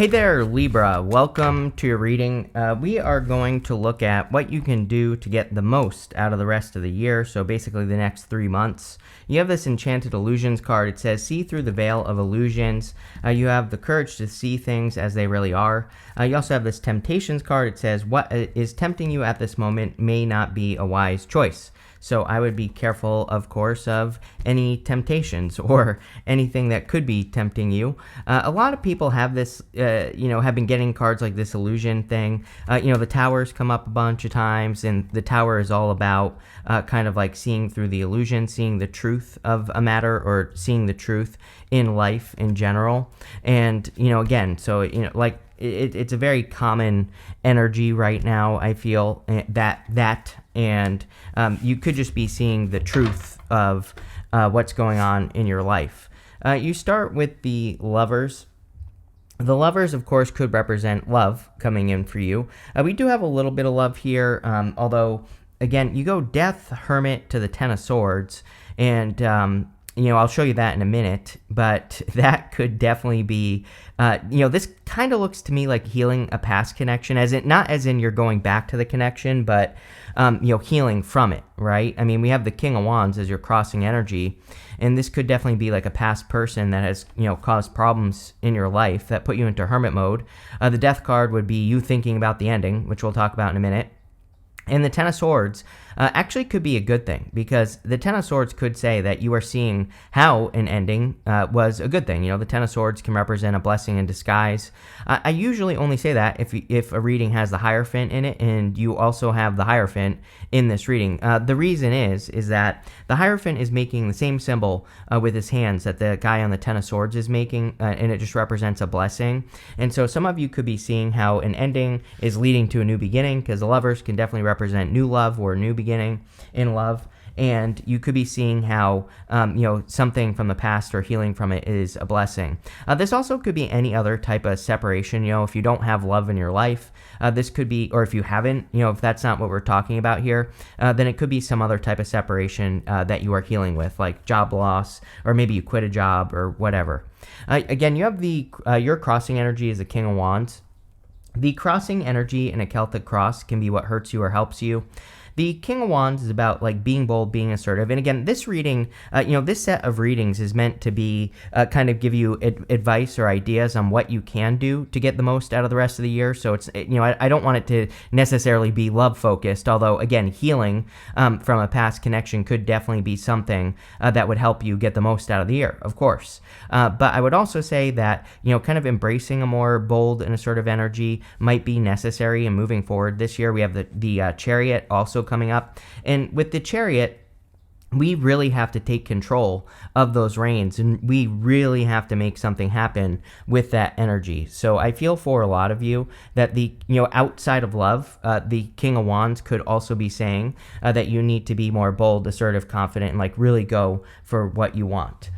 Hey there, Libra. Welcome to your reading. We are going to look at what you can do to get the most out of the rest of the year, so basically the next 3 months. You have this Enchanted Illusions card. It says, see through the veil of illusions. You have the courage to see things as they really are. You also have this Temptations card. It says, what is tempting you at this moment may not be a wise choice. So I would be careful, of course, of any temptations or anything that could be tempting you. A lot of people have this, have been getting cards like this illusion thing. The towers come up a bunch of times, and the tower is all about kind of like seeing through the illusion, seeing the truth of a matter, or seeing the truth in life in general. And, again, so, it's a very common energy right now, I feel, and you could just be seeing the truth of what's going on in your life. You start with the Lovers. The Lovers, of course, could represent love coming in for you. We do have a little bit of love here, although, again, you go Death, Hermit to the Ten of Swords, and I'll show you that in a minute, but that could definitely be, this kind of looks to me like healing a past connection, not as in you're going back to the connection, but, healing from it, right? I mean, we have the King of Wands as your crossing energy, and this could definitely be like a past person that has, caused problems in your life that put you into hermit mode. The Death card would be you thinking about the ending, which we'll talk about in a minute. And the Ten of Swords actually could be a good thing, because the Ten of Swords could say that you are seeing how an ending was a good thing. The Ten of Swords can represent a blessing in disguise. I usually only say that if a reading has the Hierophant in it, and you also have the Hierophant in this reading. The reason is that the Hierophant is making the same symbol with his hands that the guy on the Ten of Swords is making, and it just represents a blessing. And so some of you could be seeing how an ending is leading to a new beginning, because the Lovers can definitely represent new love or a new beginning in love. And you could be seeing how, something from the past or healing from it is a blessing. This also could be any other type of separation. If you don't have love in your life, this could be, or if you haven't, if that's not what we're talking about here, then it could be some other type of separation that you are healing with, like job loss, or maybe you quit a job or whatever. Again, you have your crossing energy is the King of Wands. The crossing energy in a Celtic cross can be what hurts you or helps you. The King of Wands is about like being bold, being assertive. And again, this reading, this set of readings is meant to be kind of give you advice or ideas on what you can do to get the most out of the rest of the year. So it's, I don't want it to necessarily be love focused, although again, healing from a past connection could definitely be something that would help you get the most out of the year, of course. But I would also say that, kind of embracing a more bold and assertive energy might be necessary in moving forward this year. We have the Chariot also coming up, and with the Chariot, we really have to take control of those reins, and we really have to make something happen with that energy. So I feel for a lot of you that the outside of love, the King of Wands could also be saying that you need to be more bold, assertive, confident, and like really go for what you want.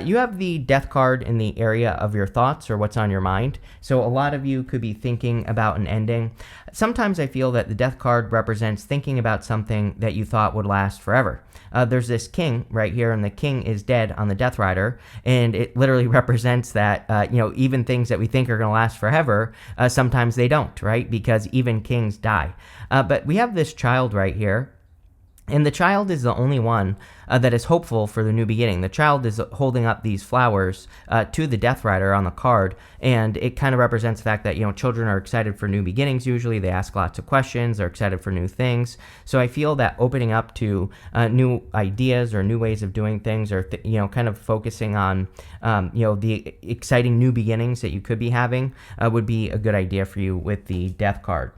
You have the Death card in the area of your thoughts or what's on your mind. So a lot of you could be thinking about an ending. Sometimes I feel that the Death card represents thinking about something that you thought would last forever. There's this King right here, and the King is dead on the Death Rider, and it literally represents that, even things that we think are going to last forever, sometimes they don't, right? Because even kings die. But we have this child right here. And the child is the only one that is hopeful for the new beginning. The child is holding up these flowers to the Death Rider on the card, and it kind of represents the fact that, children are excited for new beginnings usually. They ask lots of questions. They're excited for new things. So I feel that opening up to new ideas or new ways of doing things, or, kind of focusing on, the exciting new beginnings that you could be having would be a good idea for you with the Death card.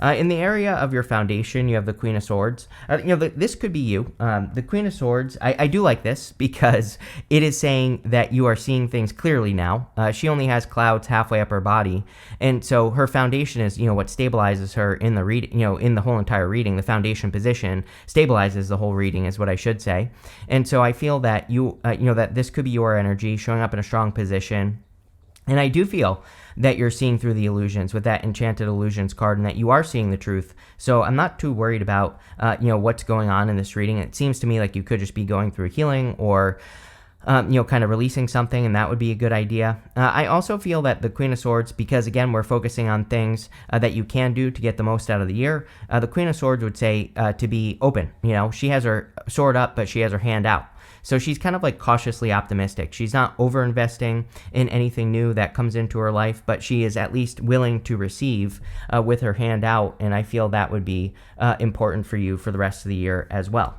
In the area of your foundation, you have the Queen of Swords. This could be you. The Queen of Swords, I do like this because it is saying that you are seeing things clearly now. She only has clouds halfway up her body, and so her foundation is, what stabilizes her in the reading, in the whole entire reading. The foundation position stabilizes the whole reading, is what I should say. And so I feel that that this could be your energy showing up in a strong position. And I do feel that you're seeing through the illusions with that Enchanted Illusions card, and that you are seeing the truth. So I'm not too worried about, what's going on in this reading. It seems to me like you could just be going through healing, or kind of releasing something, and that would be a good idea. I also feel that the Queen of Swords, because again, we're focusing on things that you can do to get the most out of the year, the Queen of Swords would say to be open. She has her sword up, but she has her hand out. So she's kind of like cautiously optimistic. She's not over investing in anything new that comes into her life, but she is at least willing to receive with her hand out. And I feel that would be important for you for the rest of the year as well.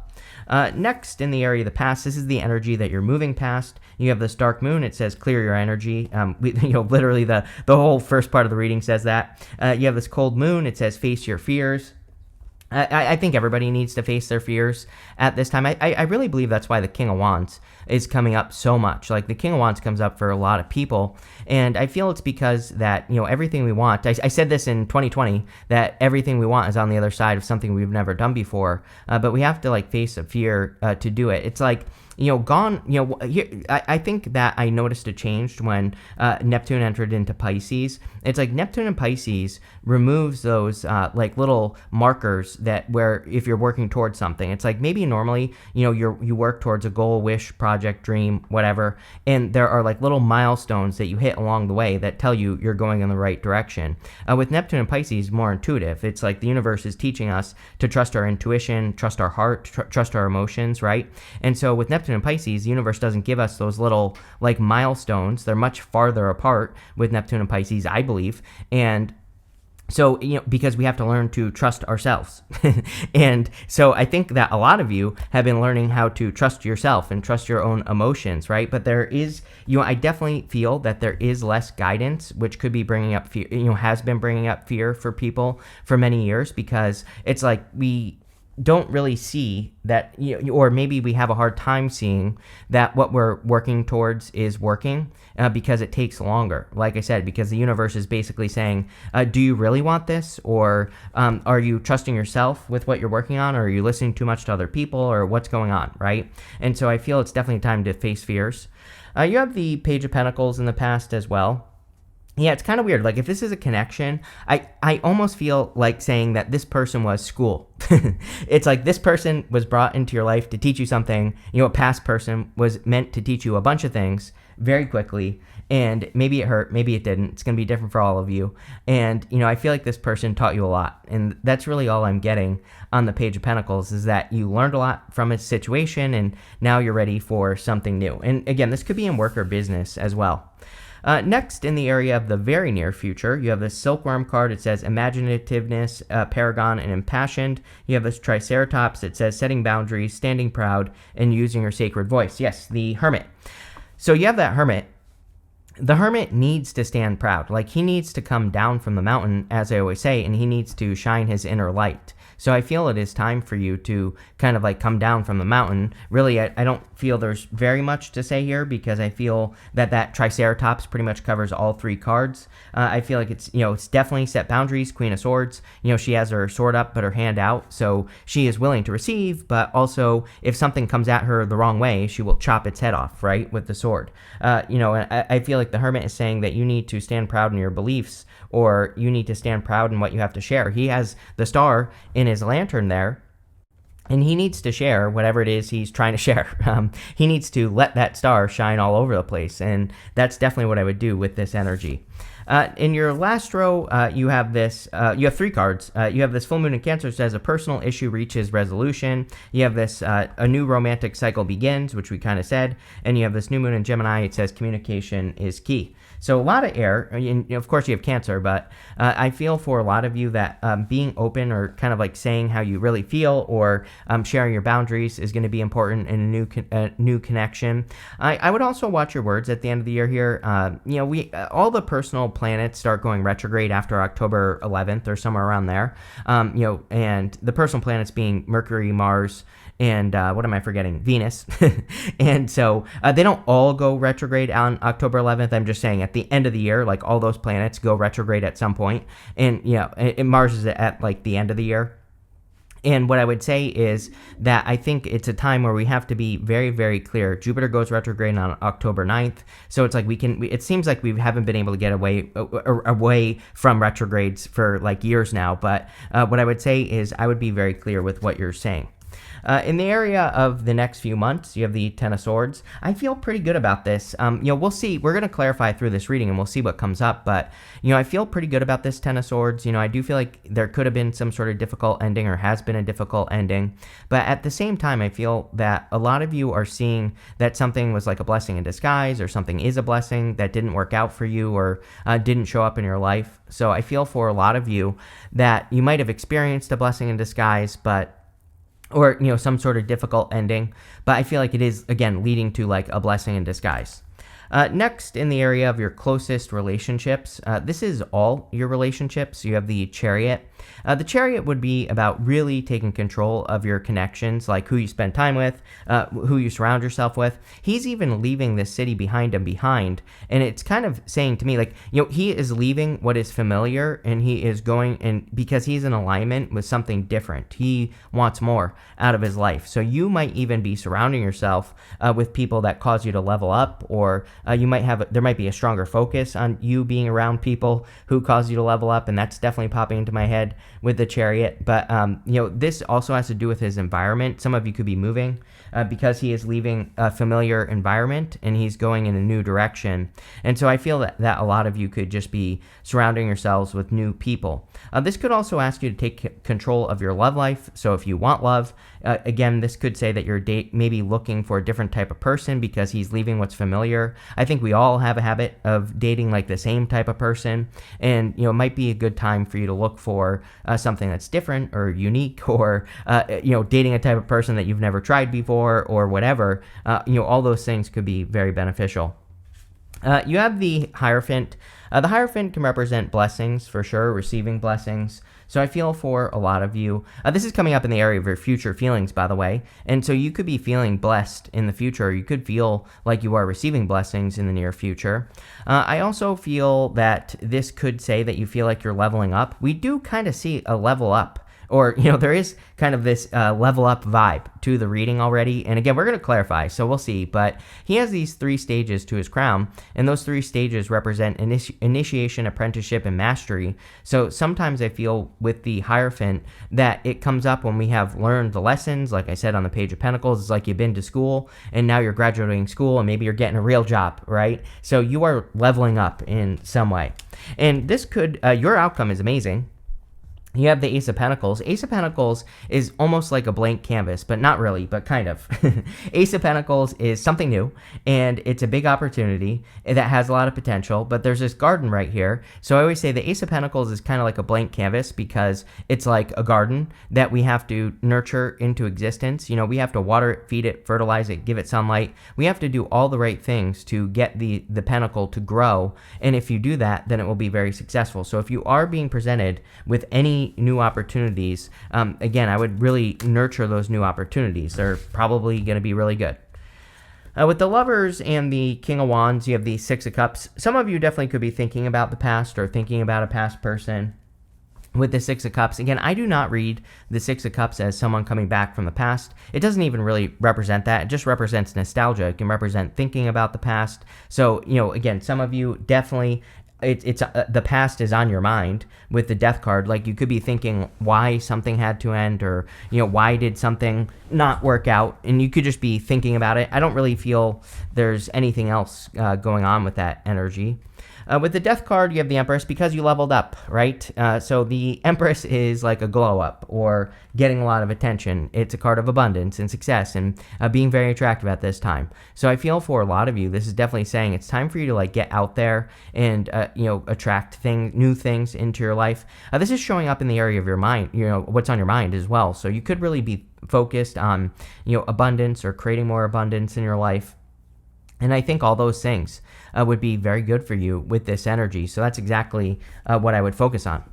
Next, in the area of the past, this is the energy that you're moving past. You have this dark moon. It says clear your energy. Literally the whole first part of the reading says that. You have this cold moon. It says face your fears. I think everybody needs to face their fears at this time. I really believe that's why the King of Wands is coming up so much. Like the King of Wands comes up for a lot of people, and I feel it's because that everything we want. I said this in 2020 that everything we want is on the other side of something we've never done before, but we have to like face a fear to do it. It's like I think that I noticed a change when Neptune entered into Pisces. It's like Neptune and Pisces removes those like little markers that where if you're working towards something, it's like maybe normally you work towards a goal, wish, project, dream, whatever, and there are like little milestones that you hit along the way that tell you you're going in the right direction. With Neptune and Pisces, more intuitive. It's like the universe is teaching us to trust our intuition, trust our heart, trust our emotions, right? And so with Neptune and Pisces, the universe doesn't give us those little like milestones. They're much farther apart with Neptune and Pisces, I believe. And so, because we have to learn to trust ourselves. And so I think that a lot of you have been learning how to trust yourself and trust your own emotions, right? But there is, I definitely feel that there is less guidance, which could be bringing up fear, has been bringing up fear for people for many years, because it's like we don't really see that, or maybe we have a hard time seeing that what we're working towards is working because it takes longer. Like I said, because the universe is basically saying, do you really want this? Or are you trusting yourself with what you're working on? Or are you listening too much to other people? Or what's going on, right? And so I feel it's definitely time to face fears. You have the Page of Pentacles in the past as well. Yeah, it's kind of weird. Like if this is a connection, I almost feel like saying that this person was school. It's like this person was brought into your life to teach you something. A past person was meant to teach you a bunch of things very quickly, and maybe it hurt, maybe it didn't. It's going to be different for all of you. And, I feel like this person taught you a lot. And that's really all I'm getting on the Page of Pentacles, is that you learned a lot from a situation and now you're ready for something new. And again, this could be in work or business as well. Next, in the area of the very near future, you have this Silkworm card. It says imaginativeness, paragon, and impassioned. You have this Triceratops. It says setting boundaries, standing proud, and using your sacred voice. Yes, the Hermit. So you have that Hermit. The Hermit needs to stand proud. Like he needs to come down from the mountain, as I always say, and he needs to shine his inner light. So I feel it is time for you to kind of like come down from the mountain. Really, I don't feel there's very much to say here, because I feel that Triceratops pretty much covers all three cards. I feel like it's, it's definitely set boundaries, Queen of Swords. She has her sword up but her hand out, so she is willing to receive, but also if something comes at her the wrong way, she will chop its head off, right, with the sword. And I feel like the Hermit is saying that you need to stand proud in your beliefs, or you need to stand proud in what you have to share. He has the star in his lantern there, and he needs to share whatever it is he's trying to share. He needs to let that star shine all over the place, and that's definitely what I would do with this energy. In your last row, you have this. You have three cards. You have this full moon in Cancer. It says a personal issue reaches resolution. You have this a new romantic cycle begins, which we kind of said, and you have this new moon in Gemini. It says communication is key. So a lot of air. And of course, you have Cancer, but I feel for a lot of you that being open or kind of like saying how you really feel, or sharing your boundaries is going to be important in a new connection. I would also watch your words at the end of the year here. All the personal planets start going retrograde after October 11th or somewhere around there. And the personal planets being Mercury, Mars, and what am I forgetting? Venus. And so they don't all go retrograde on October 11th. I'm just saying at the end of the year, like all those planets go retrograde at some point. And Mars is at like the end of the year. And what I would say is that I think it's a time where we have to be very, very clear. Jupiter goes retrograde on October 9th. So it's like it seems like we haven't been able to get away from retrogrades for like years now. But what I would say is I would be very clear with what you're saying. In the area of the next few months, you have the Ten of Swords. I feel pretty good about this. We'll see. We're going to clarify through this reading and we'll see what comes up. But, I feel pretty good about this Ten of Swords. I do feel like there could have been some sort of difficult ending or has been a difficult ending. But at the same time, I feel that a lot of you are seeing that something was like a blessing in disguise or something is a blessing that didn't work out for you or didn't show up in your life. So I feel for a lot of you that you might have experienced a blessing in disguise, or some sort of difficult ending, but I feel like it is, again, leading to like a blessing in disguise. Next, in the area of your closest relationships, this is all your relationships. You have the Chariot. The Chariot would be about really taking control of your connections, like who you spend time with, who you surround yourself with. He's even leaving this city behind him and it's kind of saying to me, like, he is leaving what is familiar, and he is going, and because he's in alignment with something different. He wants more out of his life. So you might even be surrounding yourself with people that cause you to level up, or there might be a stronger focus on you being around people who cause you to level up, and that's definitely popping into my head with the Chariot. But this also has to do with his environment. Some of you could be moving because he is leaving a familiar environment and he's going in a new direction. And so I feel that a lot of you could just be surrounding yourselves with new people. This could also ask you to take control of your love life. So if you want love, again, this could say that you're maybe looking for a different type of person because he's leaving what's familiar. I think we all have a habit of dating like the same type of person, and it might be a good time for you to look for something that's different or unique, or dating a type of person that you've never tried before, or whatever. All those things could be very beneficial. You have the Hierophant. The Hierophant can represent blessings, for sure, receiving blessings. So I feel for a lot of you, this is coming up in the area of your future feelings, by the way. And so you could be feeling blessed in the future. You could feel like you are receiving blessings in the near future. I also feel that this could say that you feel like you're leveling up. We do kind of see a level up. Or, there is kind of this level up vibe to the reading already. And again, we're going to clarify, so we'll see. But he has these 3 stages to his crown, and those 3 stages represent initiation, apprenticeship, and mastery. So sometimes I feel with the Hierophant that it comes up when we have learned the lessons. Like I said on the Page of Pentacles, it's like you've been to school, and now you're graduating school, and maybe you're getting a real job, right? So you are leveling up in some way. And this could, your outcome is amazing. You have the Ace of Pentacles. Ace of Pentacles is almost like a blank canvas, but not really, but kind of. Ace of Pentacles is something new, and it's a big opportunity that has a lot of potential, but there's this garden right here. So I always say the Ace of Pentacles is kind of like a blank canvas because it's like a garden that we have to nurture into existence. We have to water it, feed it, fertilize it, give it sunlight. We have to do all the right things to get the pentacle to grow, and if you do that, then it will be very successful. So if you are being presented with any new opportunities, again, I would really nurture those new opportunities. They're probably going to be really good. With the Lovers and the King of Wands, you have the Six of Cups. Some of you definitely could be thinking about the past or thinking about a past person. With the Six of Cups, again, I do not read the Six of Cups as someone coming back from the past. It doesn't even really represent that. It just represents nostalgia. It can represent thinking about the past. So, again, some of you definitely, it's the past is on your mind with the Death card. Like, you could be thinking why something had to end, or why did something not work out, and you could just be thinking about it. I don't really feel there's anything else going on with that energy. With the Death card, you have the Empress because you leveled up, right? So the Empress is like a glow up or getting a lot of attention. It's a card of abundance and success and being very attractive at this time. So I feel for a lot of you, this is definitely saying it's time for you to like get out there and attract new things into your life. This is showing up in the area of your mind, what's on your mind as well. So you could really be focused on abundance or creating more abundance in your life. And I think all those things would be very good for you with this energy. So that's exactly what I would focus on.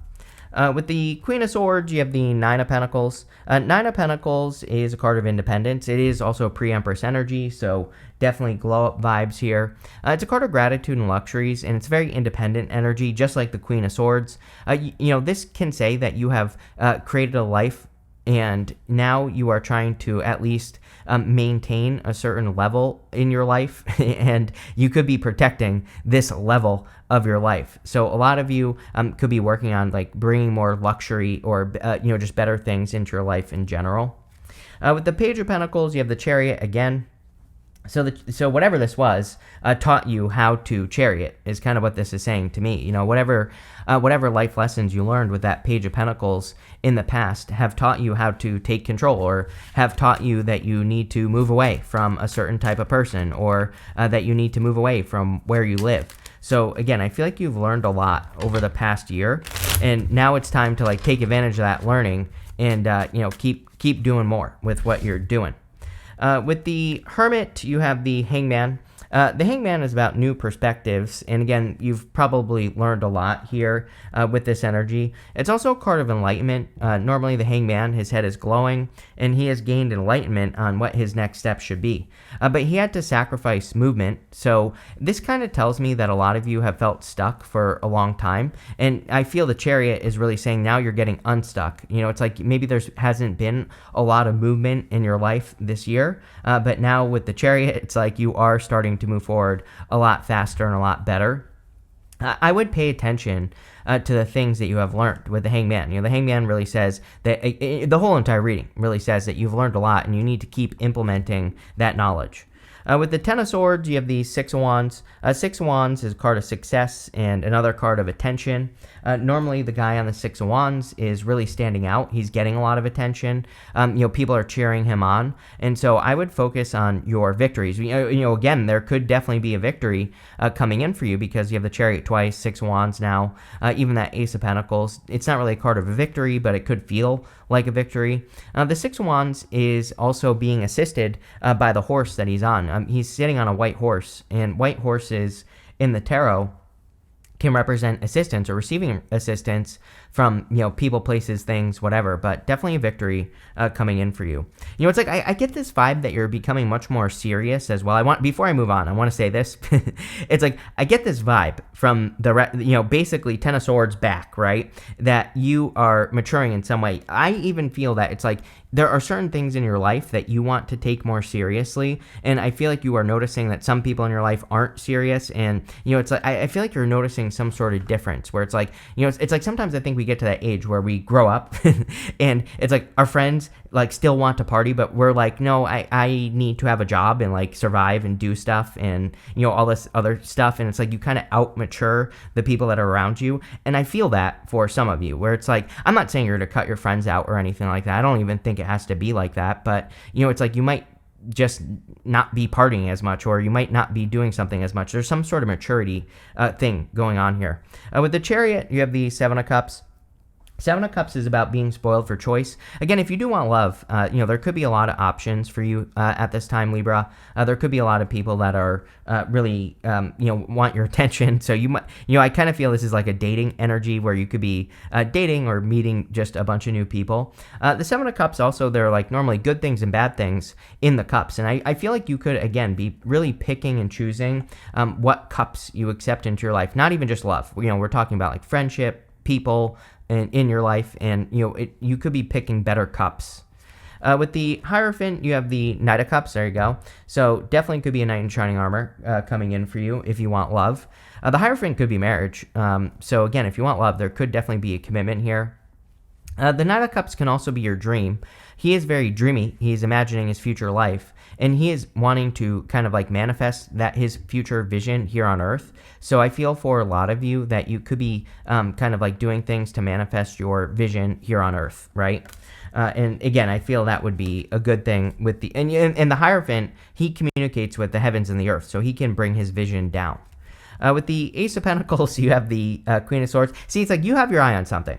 With the Queen of Swords, you have the Nine of Pentacles. Nine of Pentacles is a card of independence. It is also a pre-Empress energy, so definitely glow-up vibes here. It's a card of gratitude and luxuries, and it's very independent energy, just like the Queen of Swords. This can say that you have created a life, and now you are trying to at least maintain a certain level in your life, and you could be protecting this level of your life. So a lot of you could be working on like bringing more luxury or just better things into your life in general. With the Page of Pentacles, you have the Chariot again. So whatever this was taught you how to chariot is kind of what this is saying to me. You know, whatever life lessons you learned with that Page of Pentacles in the past have taught you how to take control, or have taught you that you need to move away from a certain type of person, or that you need to move away from where you live. So again, I feel like you've learned a lot over the past year, and now it's time to like take advantage of that learning and keep doing more with what you're doing. With the Hermit, you have the Hangman. The Hangman is about new perspectives, and again, you've probably learned a lot here with this energy. It's also a card of enlightenment. Normally, the Hangman, his head is glowing, and he has gained enlightenment on what his next step should be. But he had to sacrifice movement, so this kind of tells me that a lot of you have felt stuck for a long time, and I feel the Chariot is really saying now you're getting unstuck. You know, it's like maybe there hasn't been a lot of movement in your life this year, but now with the Chariot, it's like you are starting to move forward a lot faster and a lot better. I would pay attention to the things that you have learned with the Hangman. You know, the Hangman really says that the whole entire reading really says that you've learned a lot and you need to keep implementing that knowledge. With the Ten of Swords, you have the Six of Wands. Six of Wands is a card of success and another card of attention. Normally, the guy on the Six of Wands is really standing out. He's getting a lot of attention. People are cheering him on. And so I would focus on your victories. Again, there could definitely be a victory coming in for you because you have the Chariot twice, Six of Wands now, even that Ace of Pentacles. It's not really a card of a victory, but it could feel like a victory. The Six of Wands is also being assisted by the horse that he's on. He's sitting on a white horse, and white horses in the tarot can represent assistance or receiving assistance from, people, places, things, whatever, but definitely a victory coming in for you. It's like, I get this vibe that you're becoming much more serious as well. Before I move on, I want to say this. It's like, I get this vibe from basically Ten of Swords back, right? That you are maturing in some way. I even feel that it's like, there are certain things in your life that you want to take more seriously, and I feel like you are noticing that some people in your life aren't serious, and it's like I feel like you're noticing some sort of difference where it's like it's like sometimes I think we get to that age where we grow up, and it's like our friends like still want to party, but we're like, no, I need to have a job and like survive and do stuff and all this other stuff, and it's like you kind of out mature the people that are around you, and I feel that for some of you where it's like I'm not saying you're to cut your friends out or anything like that. I don't even think it has to be like that, but it's like you might just not be partying as much, or you might not be doing something as much. There's some sort of maturity thing going on here. With the Chariot, you have the Seven of Cups. Seven of Cups is about being spoiled for choice. Again, if you do want love, there could be a lot of options for you at this time, Libra. There could be a lot of people that are really, want your attention. So you might, I kind of feel this is like a dating energy where you could be dating or meeting just a bunch of new people. The Seven of Cups also, there are like normally good things and bad things in the cups. And I feel like you could, again, be really picking and choosing what cups you accept into your life. Not even just love. We're talking about like friendship, people, in your life, and you could be picking better cups. With the Hierophant, you have the Knight of Cups. There you go. So definitely could be a knight in shining armor coming in for you if you want love. The Hierophant could be marriage. So again, if you want love, there could definitely be a commitment here. The Knight of Cups can also be your dream. He is very dreamy. He's imagining his future life, and he is wanting to kind of like manifest that his future vision here on Earth. So I feel for a lot of you that you could be kind of like doing things to manifest your vision here on Earth, right? And again, I feel that would be a good thing with the and the Hierophant. He communicates with the heavens and the earth, so he can bring his vision down. With the Ace of Pentacles, you have the Queen of Swords. See, it's like you have your eye on something,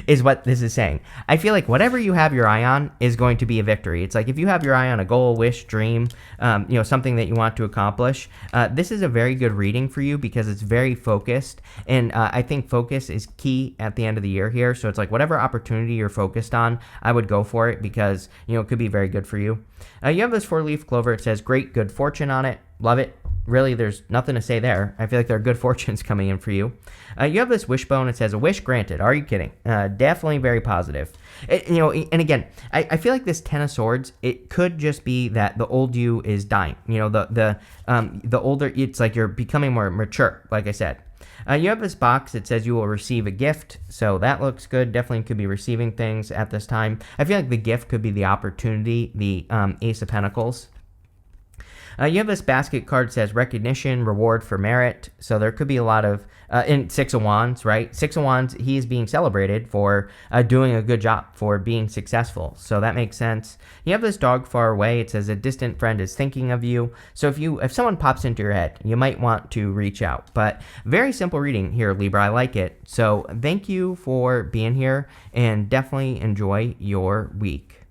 is what this is saying. I feel like whatever you have your eye on is going to be a victory. It's like if you have your eye on a goal, wish, dream, something that you want to accomplish, this is a very good reading for you because it's very focused. And I think focus is key at the end of the year here. So it's like whatever opportunity you're focused on, I would go for it because, it could be very good for you. You have this 4-leaf clover. It says great good fortune on it. Love it. Really, there's nothing to say there. I feel like there are good fortunes coming in for you. You have this wishbone. It says, a wish granted. Are you kidding? Definitely very positive. And again, I feel like this Ten of Swords, it could just be that the old you is dying. The older, it's like you're becoming more mature, like I said. You have this box that says you will receive a gift, so that looks good. Definitely could be receiving things at this time. I feel like the gift could be the opportunity, the Ace of Pentacles. You have this basket card that says recognition, reward for merit. So there could be a lot of, in Six of Wands, right? Six of Wands, he is being celebrated for doing a good job, for being successful. So that makes sense. You have this dog far away. It says a distant friend is thinking of you. So if someone pops into your head, you might want to reach out. But very simple reading here, Libra. I like it. So thank you for being here and definitely enjoy your week.